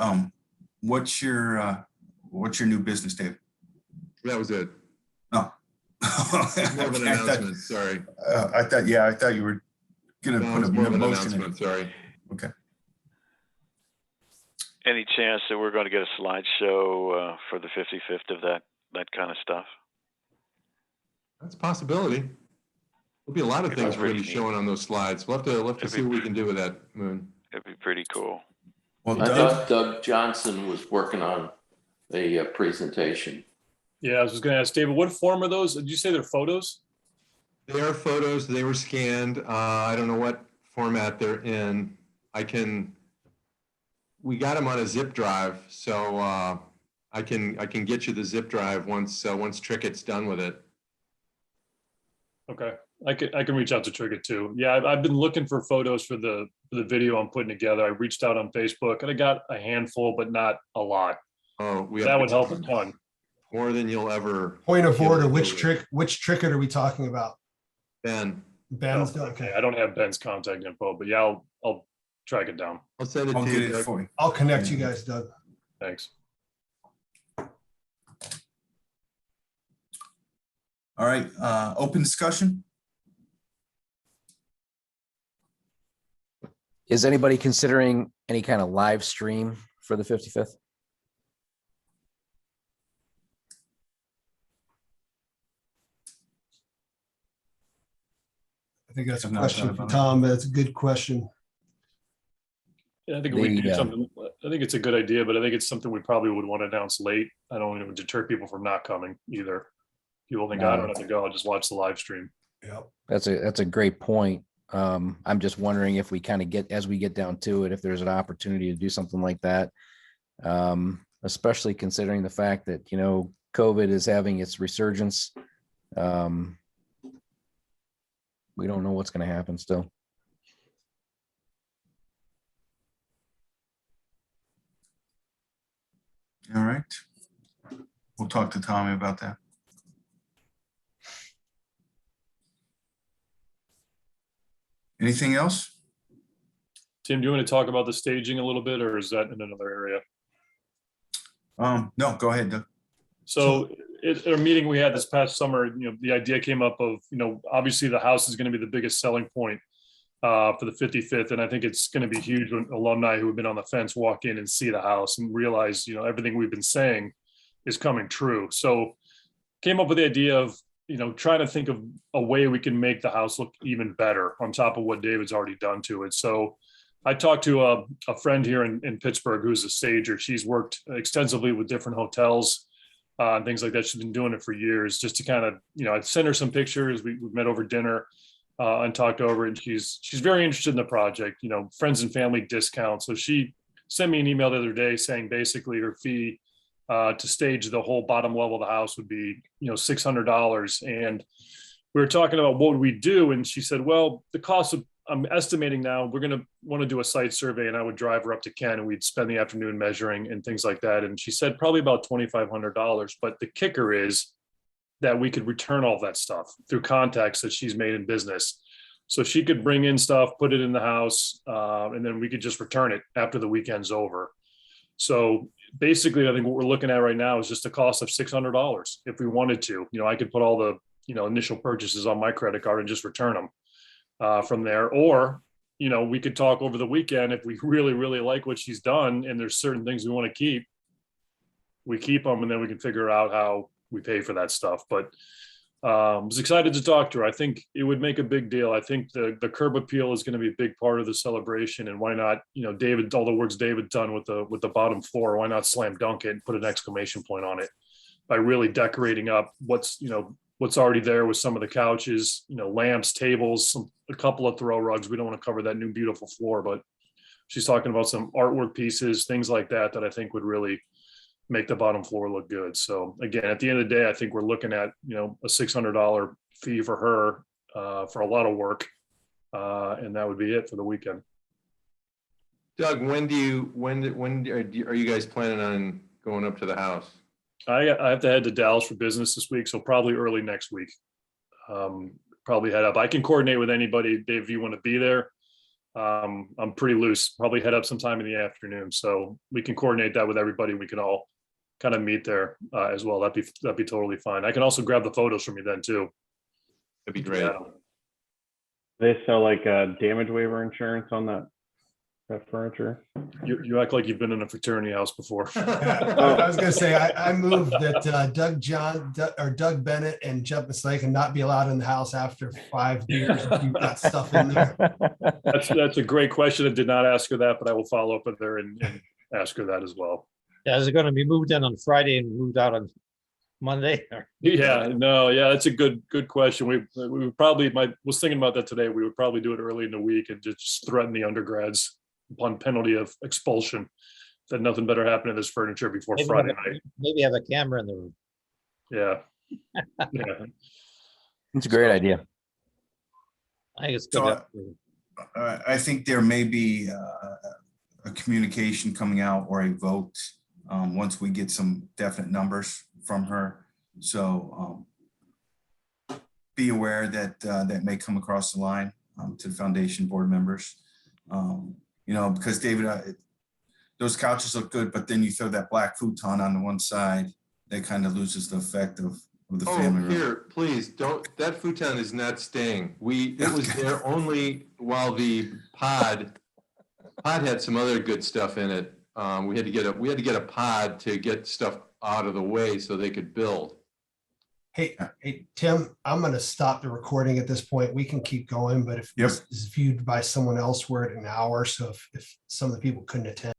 what's your new business, Dave? That was it. Oh, More of an announcement. Sorry. I thought you were gonna put a more of an motion in. announcement. Sorry. Okay. Any chance that we're going to get a slideshow for the 55th of that kind of stuff? That's a possibility. There'll be a lot of It'd be things we're going to be pretty showing on those slides. We'll have to see what we can do with that, Moon. It'd be pretty cool. Well, I thought Doug Johnson was working on a presentation. Yeah, I was just going to ask David, what form are those? Did you say they're photos? They are photos. They were scanned. I don't know what format they're in. We got them on a zip drive, so I can get you the zip drive once Trickett's done with it. Okay, I can reach out to Trickett too. Yeah, I've been looking for photos for the video I'm putting together. I reached out on Facebook and I got a handful, but not a lot. Oh, that would help a ton. More than you'll ever. Point of order, which Trickett are we talking about? Ben. Ben's okay. I don't have Ben's contact info, but yeah, I'll track it down. I'll send it to you, Doug. I'll connect you guys, Doug. Thanks. All right, open discussion. Is anybody considering any kind of live stream for the 55th? I think that's a question for Tom, but it's a good question. Yeah, I think we do something. I think it's a good idea, but I think it's something we probably would want to announce late. I don't want to deter people from not coming either. People think, I don't have to go, I'll just watch the live stream. Yep. That's a great point. I'm just wondering if we kind of as we get down to it, if there's an opportunity to do something like that. Especially considering the fact that, COVID is having its resurgence. We don't know what's going to happen still. All right. We'll talk to Tommy about that. Anything else? Tim, do you want to talk about the staging a little bit, or is that in another area? No, go ahead, Doug. So at a meeting we had this past summer, the idea came up of, obviously the house is going to be the biggest selling point for the 55th. And I think it's going to be huge when alumni who have been on the fence walk in and see the house and realize, everything we've been saying is coming true. So came up with the idea of, trying to think of a way we can make the house look even better on top of what David's already done to it. So I talked to a friend here in Pittsburgh who's a stager. She's worked extensively with different hotels and things like that. She's been doing it for years, just to kind of, I'd send her some pictures. We met over dinner and talked over, and she's very interested in the project, friends and family discount. So she sent me an email the other day saying basically her fee to stage the whole bottom level of the house would be, $600. And we were talking about what would we do. And she said, well, the cost of, I'm estimating now, we're going to want to do a site survey, and I would drive her up to Ken and we'd spend the afternoon measuring and things like that. And she said probably about $2,500. But the kicker is that we could return all that stuff through contacts that she's made in business. So she could bring in stuff, put it in the house, and then we could just return it after the weekend's over. So basically, I think what we're looking at right now is just a cost of $600 if we wanted to. I could put all the initial purchases on my credit card and just return them from there. Or, we could talk over the weekend. If we really, really like what she's done and there's certain things we want to keep, we keep them, and then we can figure out how we pay for that stuff. But I was excited to talk to her. I think it would make a big deal. I think the curb appeal is going to be a big part of the celebration. And why not, David, all the work's David done with the bottom floor, why not slam dunk it and put an exclamation point on it by really decorating up what's already there with some of the couches, lamps, tables, a couple of throw rugs. We don't want to cover that new beautiful floor, but she's talking about some artwork pieces, things like that I think would really make the bottom floor look good. So again, at the end of the day, I think we're looking at, a $600 fee for her for a lot of work. And that would be it for the weekend. Doug, when are you guys planning on going up to the house? I have to head to Dallas for business this week, so probably early next week. Probably head up. I can coordinate with anybody, Dave, if you want to be there. I'm pretty loose. Probably head up sometime in the afternoon, so we can coordinate that with everybody. We can all kind of meet there as well. That'd be totally fine. I can also grab the photos from you then too. That'd be great. Yeah. They sell like a damage waiver insurance on that furniture. You act like you've been in a fraternity house before. I was going to say, I moved that Doug Bennett and Jeff Mislake can not be allowed in the house after 5 years if you've got stuff in there. That's a great question. I did not ask her that, but I will follow up with her and ask her that as well. Yeah, is it going to be moved in on Friday and moved out on Monday? Yeah, that's a good question. We would probably, was thinking about that today. We would probably do it early in the week and just threaten the undergrads upon penalty of expulsion that nothing better happened to this furniture before Friday night. Maybe have a camera in the room. Yeah. It's a great idea. I think it's good. I think there may be a communication coming out or a vote once we get some definite numbers from her. So be aware that that may come across the line to the foundation board members. Because David, those couches look good, but then you throw that black futon on the one side, that kind of loses the effect of the family room. Here, please don't. That futon is not staying. It was there only while the pod had some other good stuff in it. We had to get a pod to get stuff out of the way so they could build. Hey, Tim, I'm going to stop the recording at this point. We can keep going, but if this is viewed by someone else, we're at an hour. So if some of the people couldn't attend.